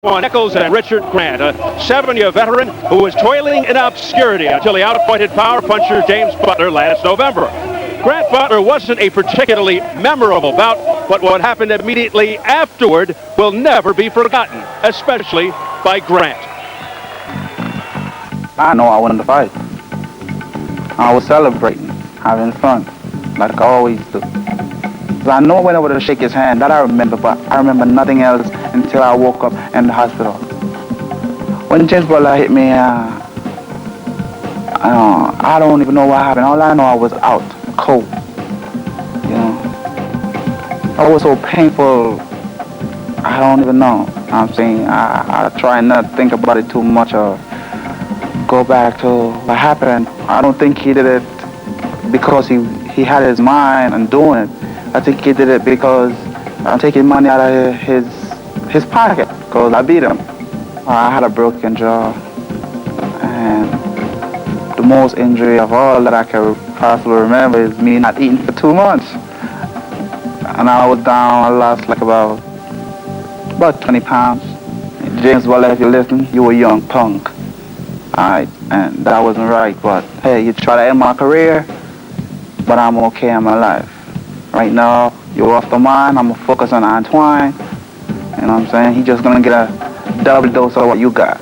Antwun Echols and Richard Grant, a 7-year veteran who was toiling in obscurity until he out-appointed power puncher James Butler last November. Grant Butler wasn't a particularly memorable bout, but what happened immediately afterward will never be forgotten, especially by Grant. I know I won the fight. I was celebrating, having fun, like I always do. So I know I went over to shake his hand, that I remember, but I remember nothing else until I woke up in the hospital. When James Butler hit me, I don't even know what happened. All I know, I was out, cold. You know, it was so painful. I don't even know. I'm saying I try not to think about it too much or go back to what happened. I don't think he did it because he had his mind on doing it. I think he did it because I'm taking money out of his pocket because I beat him. I had a broken jaw, and the most injury of all that I can possibly remember is me not eating for 2 months. And I was down, I lost like about 20 pounds. James Butler, if you listen, you a young punk. Alright, and that wasn't right, but hey, you try to end my career, but I'm okay, I'm alive. Right now, you're off the mind, I'm gonna focus on Antwun. You know what I'm saying? He's just gonna get a double dose of what you got.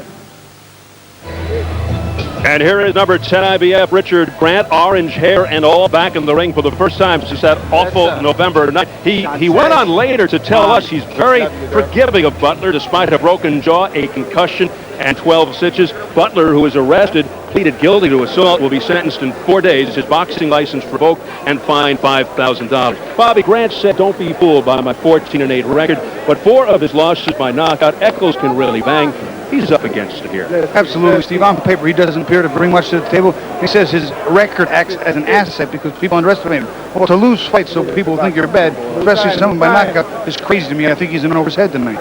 And here is number 10 IBF, Richard Grant, orange hair and all, back in the ring for the first time since that awful November night. He went on later to tell us he's very forgiving of Butler despite a broken jaw, a concussion, and 12 stitches. Butler, who was arrested, pleaded guilty to assault, will be sentenced in 4 days, his boxing license revoked, and fined $5,000. Bobby Grant said, "Don't be fooled by my 14-8 record, but 4 of his losses by knockout. Echols can really bang. He's up against it here." Absolutely, Steve. On paper, he doesn't appear to bring much to the table. He says his record acts as an asset because people underestimate him. Well, to lose fights so people think you're bad, especially someone by knockout, is crazy to me. I think he's in over his head tonight.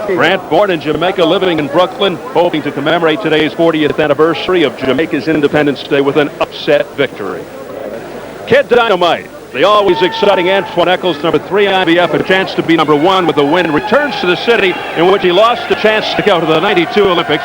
Grant, born in Jamaica, living in Brooklyn, hoping to commemorate today's 40th anniversary of Jamaica's Independence Day with an upset victory. Kid Dynamite, the always exciting Antwun Echols, number 3 IBF, a chance to be number 1 with the win, returns to the city in which he lost the chance to go to the '92 Olympics.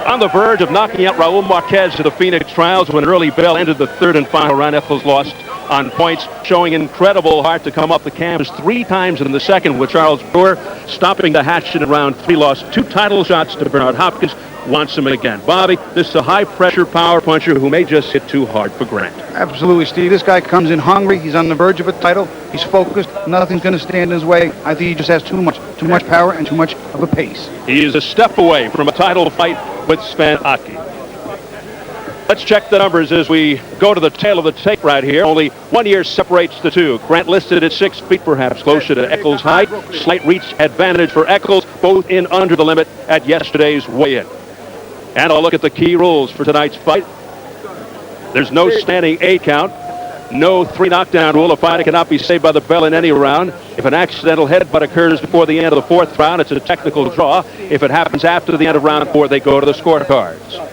On the verge of knocking out Raul Marquez at the Phoenix trials when early bell ended the 3rd and final round. Echols lost on points, showing incredible heart to come up the canvas 3 times in the second with Charles Brewer, stopping the hatchet in round 3, lost 2 title shots to Bernard Hopkins, wants him again. Bobby, this is a high-pressure power puncher who may just hit too hard for Grant. Absolutely, Steve. This guy comes in hungry. He's on the verge of a title. He's focused. Nothing's going to stand in his way. I think he just has too much power and too much of a pace. He is a step away from a title fight with Sven Aki. Let's check the numbers as we go to the tail of the tape right here. Only 1 year separates the two. Grant listed at 6 feet, perhaps closer to Echols' height. Slight reach advantage for Echols, both in under the limit at yesterday's weigh-in. And I'll look at the key rules for tonight's fight. There's no standing 8 count. No 3 knockdown rule. A fighter cannot be saved by the bell in any round. If an accidental headbutt occurs before the end of the 4th round, it's a technical draw. If it happens after the end of round 4, they go to the scorecards.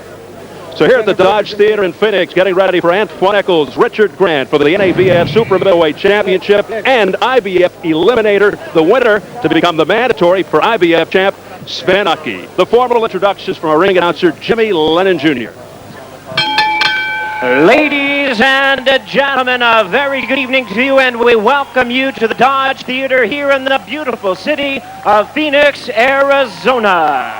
So here at the Dodge Theater in Phoenix, getting ready for Antwun Echols, Richard Grant for the IBF Super Middleweight Championship and IBF Eliminator. The winner to become the mandatory for IBF champ, Sven Aki. The formal introductions from our ring announcer, Jimmy Lennon Jr. Ladies and gentlemen, a very good evening to you, and we welcome you to the Dodge Theater here in the beautiful city of Phoenix, Arizona.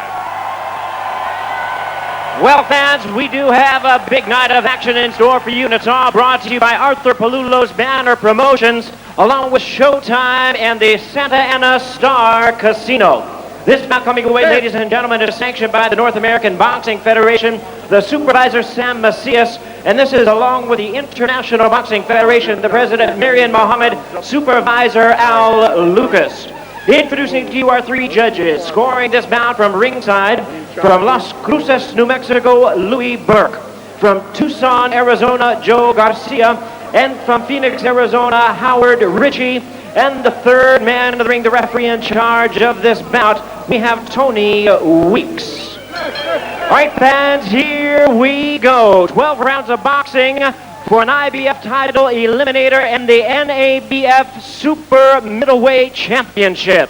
Well, fans, we do have a big night of action in store for you, and it's all brought to you by Arthur Palullo's Banner Promotions, along with Showtime and the Santa Ana Star Casino. This bout coming away, ladies and gentlemen, is sanctioned by the North American Boxing Federation, the supervisor Sam Macias, and this is along with the International Boxing Federation, the president Marian Mohammed, supervisor Al Lucas. Introducing to you our 3 judges, scoring this bout from ringside, from Las Cruces, New Mexico, Louis Burke, from Tucson, Arizona, Joe Garcia, and from Phoenix, Arizona, Howard Ritchie, and the 3rd man in the ring, the referee in charge of this bout, we have Tony Weeks. All right, fans, here we go. 12 rounds of boxing for an IBF title, eliminator, and the NABF Super Middleweight Championship.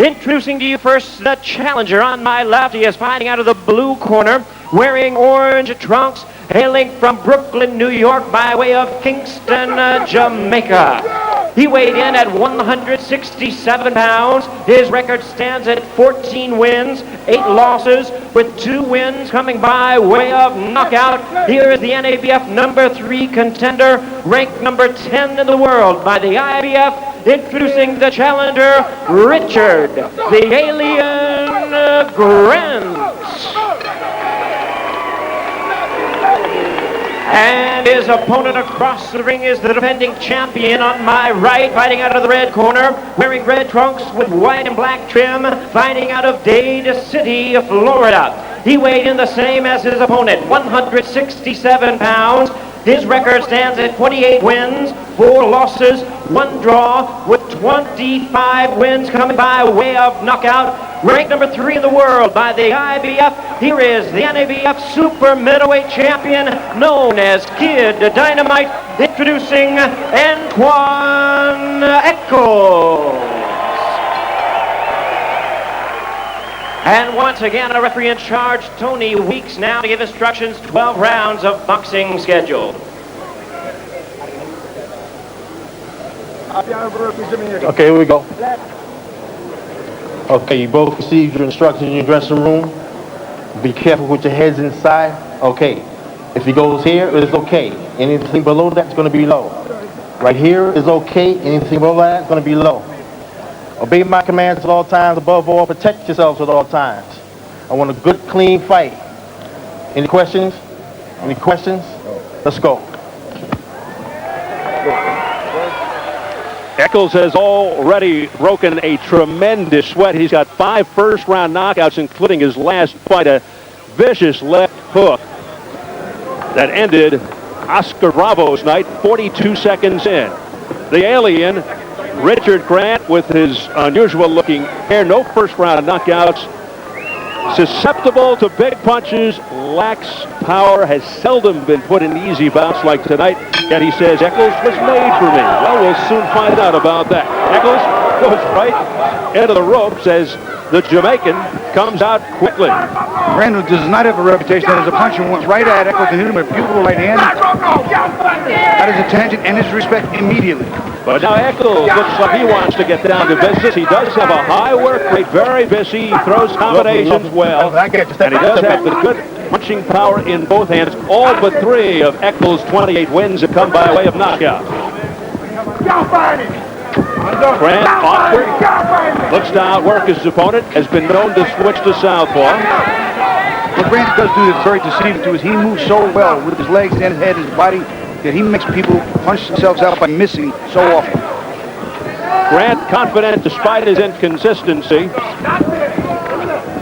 Introducing to you first the challenger on my left. He is fighting out of the blue corner, wearing orange trunks, hailing from Brooklyn, New York, by way of Kingston, Jamaica. He weighed in at 167 pounds. His record stands at 14 wins, 8 losses, with 2 wins coming by way of knockout. Here is the NABF number 3 contender, ranked number 10 in the world by the IBF. Introducing the challenger, Richard, the Alien Grant. And his opponent across the ring is the defending champion on my right, fighting out of the red corner, wearing red trunks with white and black trim, fighting out of Dade City, Florida. He weighed in the same as his opponent, 167 pounds. His record stands at 28 wins, 4 losses, 1 draw, with 25 wins coming by way of knockout. Ranked number 3 in the world by the IBF. Here is the NABF Super Middleweight Champion, known as Kid Dynamite, introducing Antwun Echols. And once again, a referee in charge, Tony Weeks, now to give instructions, 12 rounds of boxing schedule. Okay, here we go. Okay, you both received your instructions in your dressing room. Be careful with your heads inside. Okay, if he goes here, it's okay. Anything below that is going to be low. Right here is okay. Anything below that is going to be low. Obey my commands at all times. Above all, protect yourselves at all times. I want a good, clean fight. Any questions? Any questions? Let's go. Echols has already broken a tremendous sweat. He's got 5 first-round knockouts, including his last fight, a vicious left hook that ended Oscar Bravo's night 42 seconds in. The Alien, Richard Grant, with his unusual-looking hair, no first-round knockouts, susceptible to big punches, lacks power, has seldom been put in easy bouts like tonight, yet he says Echols was made for me. Well, we'll soon find out about that. Echols goes right into the ropes as the Jamaican comes out quickly. Randall does not have a reputation as a puncher. Went right at Echols and hit him with a beautiful right hand. Got his attention and his respect immediately. But now Echols looks like he wants to get down to business. He does have a high work rate, very busy. He throws combinations well, and he does have the good punching power in both hands. All but 3 of Echols' 28 wins have come by way of knockout. Grant, awkward, looks to outwork his opponent, has been known to switch to southpaw. What Grant does do that's very deceiving to is he moves so well with his legs and his head and his body that he makes people punch themselves out by missing so often. Grant confident despite his inconsistency.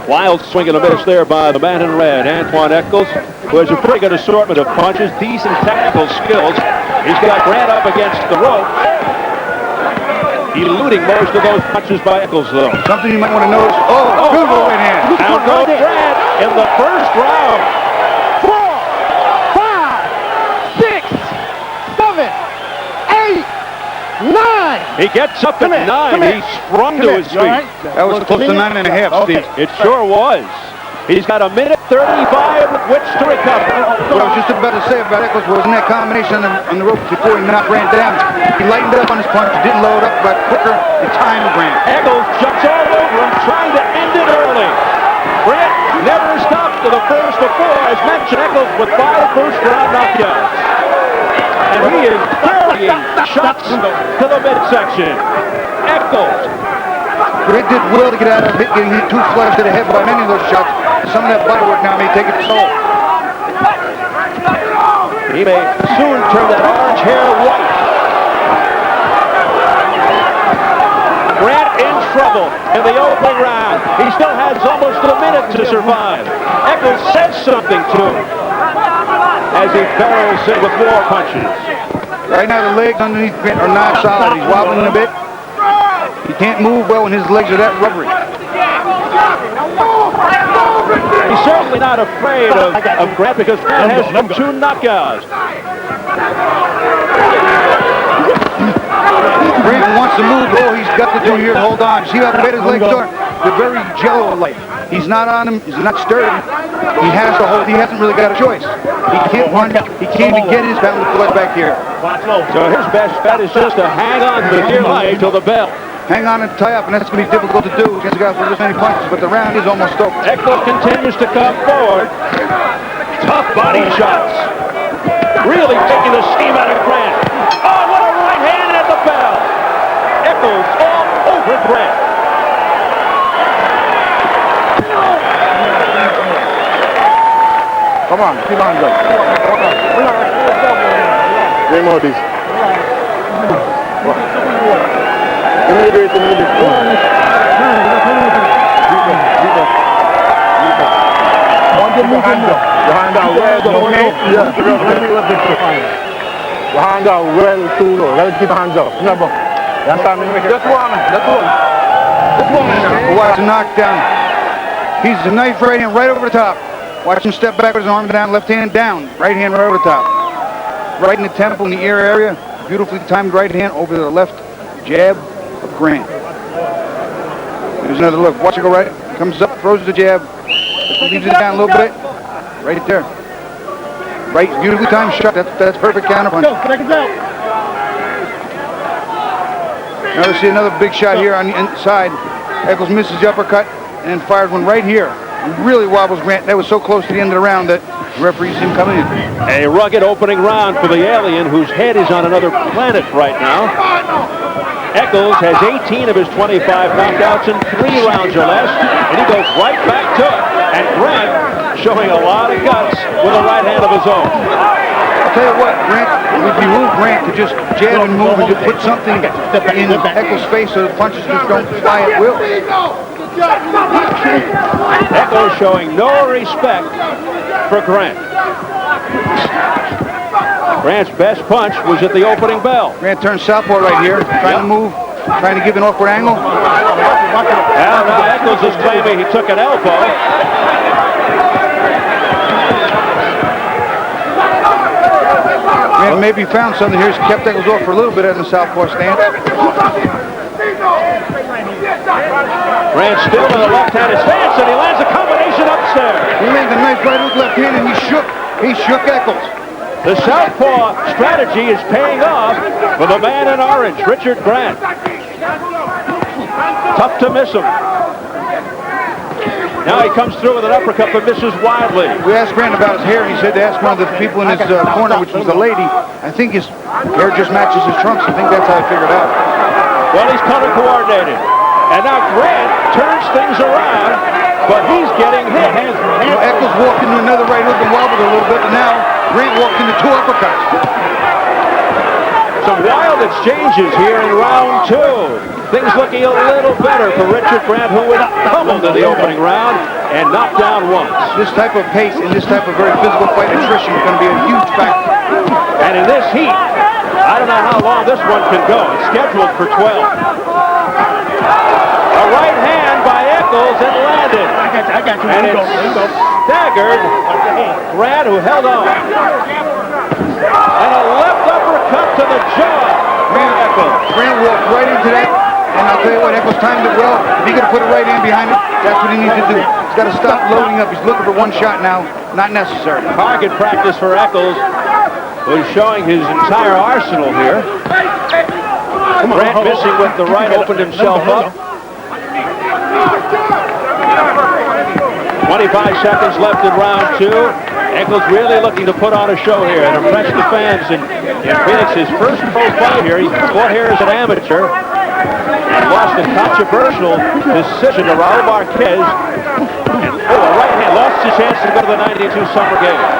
Wild swing and a miss there by the man in red, Antwun Echols, who has a pretty good assortment of punches, decent technical skills. He's got Grant up against the rope, eluding most of those punches by Echols, though. Something you might want to notice. Oh, beautiful right hand. Down goes Grant in the first round. 4, 5, 6, 7, 8, 9. He gets up at 9. He sprung to his feet. Right? That was close to 9.5, Steve. It sure was. He's got a minute 35 with which to recover. What I was just about to say about Echols was in that combination on the ropes before he knocked Grant down. He lightened up on his punch, didn't load up, but quicker in time to Grant. Echols jumps all over him, trying to end it early. Grant never stopped to the first before. As mentioned, Echols with 5 first-round knockouts. And he is carrying shots to the midsection. Echols. Grant did well to get out of it, getting hit 2 flush to the head by many of those shots. Some of that body work now may take its toll. He may soon turn that orange hair white. Grant in trouble in the opening round. He still has almost a minute to survive. Echols says something to him as he barrels in with more punches. Right now the legs underneath Grant are not solid. He's wobbling a bit. He can't move well when his legs are that rubbery. He's certainly not afraid of Grant because Grant has 2 knockouts. Grant wants to move. All he's got to do here is hold on. See how bad his legs are? They're very jello-like. He's not on him. He's not sturdy. He has to hold. He hasn't really got a choice. He can't punch. He can't even get his battle blood back here. So his best bet is just to hang on for dear life till the bell. Hang on and tie up, and that's going to be difficult to do against a guy with this many punches, but the round is almost over. Echols continues to come forward. Tough body shots. Really taking the steam out of Grant. Oh, what a right hand at the bell. Echols all over Grant. Come on, keep on going. Three more of these. Your hand out well, okay? Yeah. Your hand out well too low. Let's keep the hands up. That's one. That's one. That's one. That's one. Watch the knockdown. He's a knife right hand right over the top. Watch him step back with his arm down, left hand down, right hand right over the top. Right in the temple, in the ear area. Beautifully timed right hand over the left jab of Grant. There's another look. Watch it go right. Comes up, throws the jab. Leaves it down a little bit. Right there. Right, beautifully timed shot. That's perfect counterpunch. Now let's see another big shot here on the inside. Echols misses the uppercut and then fires one right here. Really wobbles Grant. That was so close to the end of the round that the referee sees him coming in. A rugged opening round for the alien whose head is on another planet right now. Echols has 18 of his 25 knockouts in 3 rounds or less, and he goes right back to it. And Grant showing a lot of guts with a right hand of his own. I'll tell you what, Grant, it would behoove Grant to just jab and move and just put something in Echols' face so the punches just don't fly at will. Echols showing no respect for Grant. Grant's best punch was at the opening bell. Grant turns southpaw right here, trying to move, trying to give an awkward angle. Now Echols is claiming he took an elbow. Grant maybe found something here. He's kept Echols off for a little bit in the southpaw stance. Grant still in the left-handed stance, and he lands a combination upstairs. He landed a nice right hook left hand, and he shook Echols. The southpaw strategy is paying off for the man in orange, Richard Grant. Tough to miss him. Now he comes through with an uppercut, but misses widely. We asked Grant about his hair, and he said to ask one of the people in his corner, which was a lady. I think his hair just matches his trunks. I think that's how I figured out. Well, he's color coordinated. And now Grant turns things around, but he's getting hit. You know, Echols walked into another right hook and wobbled a little bit, but now Grant walked into 2 uppercuts. Some wild exchanges here in round 2. Things looking a little better for Richard Grant, who was pummeled in the opening round and knocked down once. This type of pace and this type of very physical fight, attrition is going to be a huge factor. And in this heat, I don't know how long this one can go. It's scheduled for 12. A right hand by Echols and landed. I got you. And it staggered Grant, who held on. And a left uppercut to the jaw. Grant walked right into that, and I'll tell you what, Echols timed it well. If he could put a right hand behind it, that's what he needs to do. He's got to stop loading up. He's looking for one shot now. Not necessary. Target practice for Echols, who's showing his entire arsenal here. Grant missing with the right, opened himself up. 25 seconds left in round 2. Echols really looking to put on a show here and impress the fans in Phoenix. His first pro fight here. He fought here as an amateur and lost a controversial decision to Raul Marquez. And a right hand, lost his chance to go to the 92 Summer Games.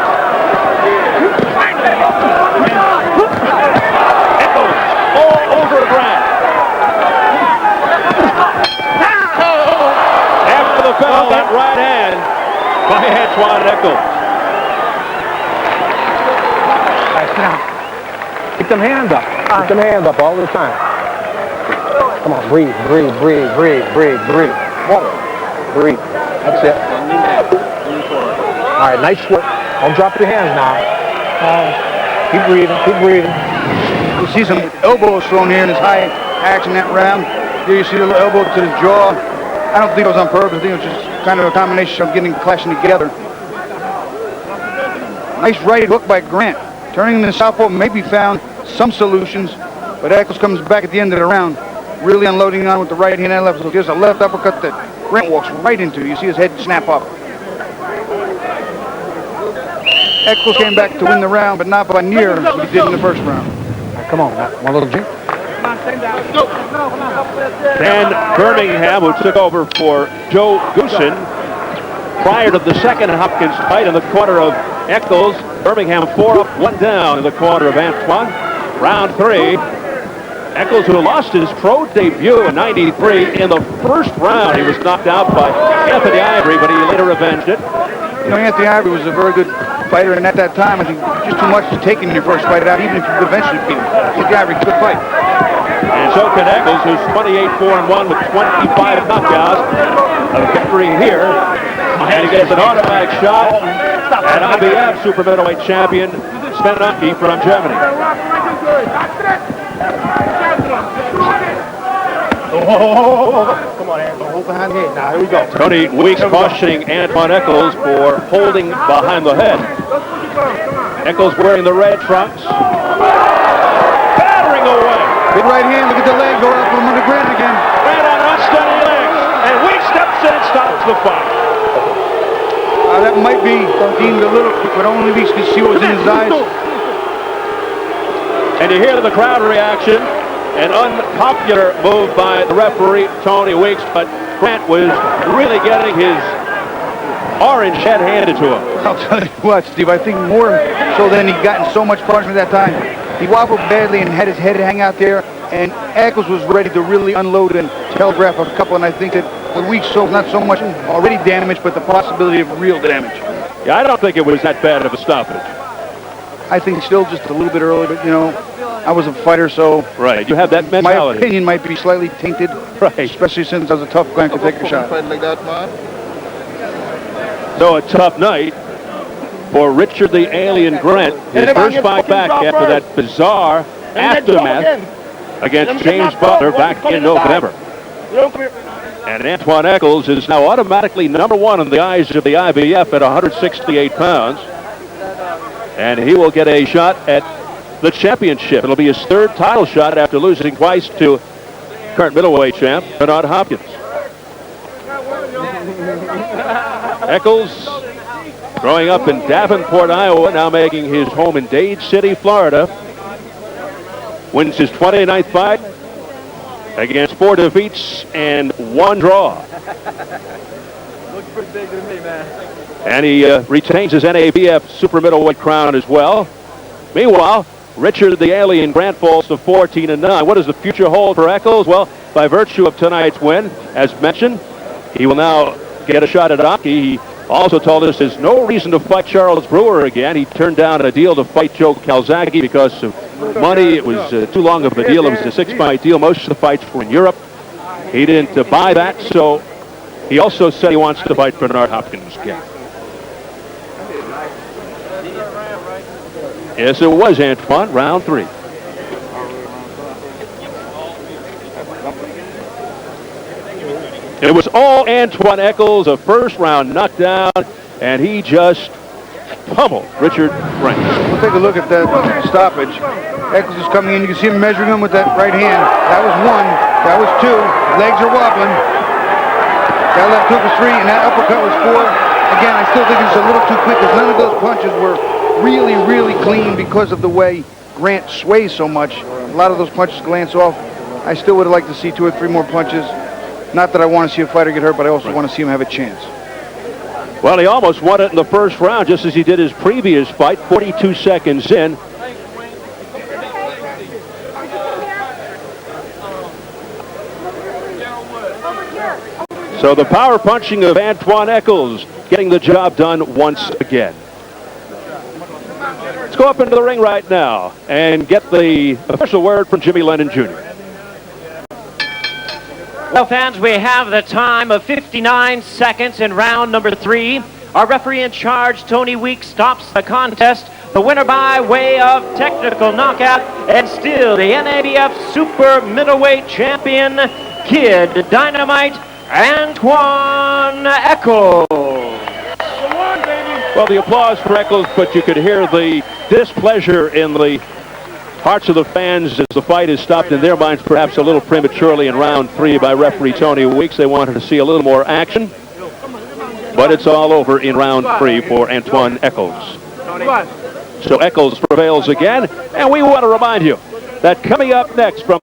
Echols all over Grant. After the bell, that right hand by Antwun Echols. Keep them hands up. Keep them hands up all the time. Come on, breathe, breathe, breathe, breathe, breathe, breathe. Breathe. That's it. All right, nice work. Don't drop your hands now. Keep breathing, keep breathing. You see some elbows thrown here in his high action that round. There you see the little elbow to the jaw. I don't think it was on purpose. I think it was just kind of a combination of getting clashing together. Nice right hook by Grant. Turning the southpaw maybe found some solutions, but Echols comes back at the end of the round, really unloading on with the right hand and left. So there's a left uppercut that Grant walks right into. You see his head snap up. Echols came back to win the round, but not by near as he did in the first round. Come on, now. One little drink. Dan Birmingham, who took over for Joe Goosen prior to the second Hopkins fight in the corner of Echols. Birmingham 4 up, 1 down in the corner of Antwun. Round 3. Echols, who lost his pro debut in '93 in the first round. He was knocked out by Anthony Ivory, but he later avenged it. You know, Anthony Ivory was a very good fighter, and at that time, I think just too much to take in your first fight out, even if you eventually beat him. Anthony Ivory, good fight. And so can Echols, who's 28-4-1 with 25 knockouts. A victory here. And he gets an automatic shot at IBF Super Middleweight Champion Sven Ucky from Germany. Come on, Antwun. Hold behind the head. Now, here we go. Tony Weeks cautioning Antwun Echols for holding behind the head. Echols wearing the red trunks. Battering away. Big right hand, look at the leg, go up from under Grant again. Grant on unsteady legs. And Weeks steps in and stops the fight. That might be deemed a little, but only Weeks can see what was in his eyes. And you hear the crowd reaction. An unpopular move by the referee, Tony Weeks, but Grant was really getting his orange head handed to him. I'll tell you what, Steve, I think more so than he'd gotten so much punishment that time. He wobbled badly and had his head hang out there, and Echols was ready to really unload and telegraph a couple, and I think that the Weeks saw not so much already damaged, but the possibility of real damage. Yeah, I don't think it was that bad of a stoppage. I think still just a little bit early, but, you know, I was a fighter, so... Right, you have that mentality. My opinion might be slightly tainted, right, especially since I was a tough guy and could take a shot. So a tough night for Richard the Alien Grant. His first fight back after that bizarre aftermath against James Butler back in November. And Antwun Echols is now automatically #1 in the eyes of the IBF at 168 pounds. And he will get a shot at the championship. It'll be his 3rd title shot after losing twice to current middleweight champ Bernard Hopkins. Echols, growing up in Davenport, Iowa, now making his home in Dade City, Florida. Wins his 29th fight against 4 defeats and 1 draw. Looks pretty big to me, man. And he retains his NABF Super Middleweight crown as well. Meanwhile, Richard the Alien Grant falls to 14-9. What does the future hold for Echols? Well, by virtue of tonight's win, as mentioned, he will now get a shot at Ucky. He also told us there's no reason to fight Charles Brewer again. He turned down a deal to fight Joe Calzaghe because of money. It was too long of a deal. It was a 6-fight deal. Most of the fights were in Europe. He didn't buy that, so he also said he wants to fight Bernard Hopkins again. Yes, it was Antwun, round 3. It was all Antwun Echols, a first-round knockdown, and he just pummeled Richard Grant. We'll take a look at that stoppage. Echols is coming in. You can see him measuring him with that right hand. That was 1. That was 2. Legs are wobbling. That left hook was 3, and that uppercut was 4. Again, I still think it's a little too quick because none of those punches were really, really clean because of the way Grant sways so much. A lot of those punches glance off. I still would have liked to see 2 or 3 more punches. Not that I want to see a fighter get hurt, but I also want to see him have a chance. Well, he almost won it in the first round, just as he did his previous fight, 42 seconds in. So the power punching of Antwun Echols getting the job done once again. Let's go up into the ring right now and get the official word from Jimmy Lennon Jr. Well, fans, we have the time of 59 seconds in round number 3 Our referee in charge, Tony Weeks, stops the contest. The winner by way of technical knockout, and still the IBF Super Middleweight Champion, Kid Dynamite, Antwun Echols. Well, the applause for Echols, but you could hear the displeasure in the hearts of the fans as the fight is stopped in their minds perhaps a little prematurely in round 3 by referee Tony Weeks. They wanted to see a little more action, but it's all over in round 3 for Antwun Echols. So Echols prevails again, and we want to remind you that coming up next from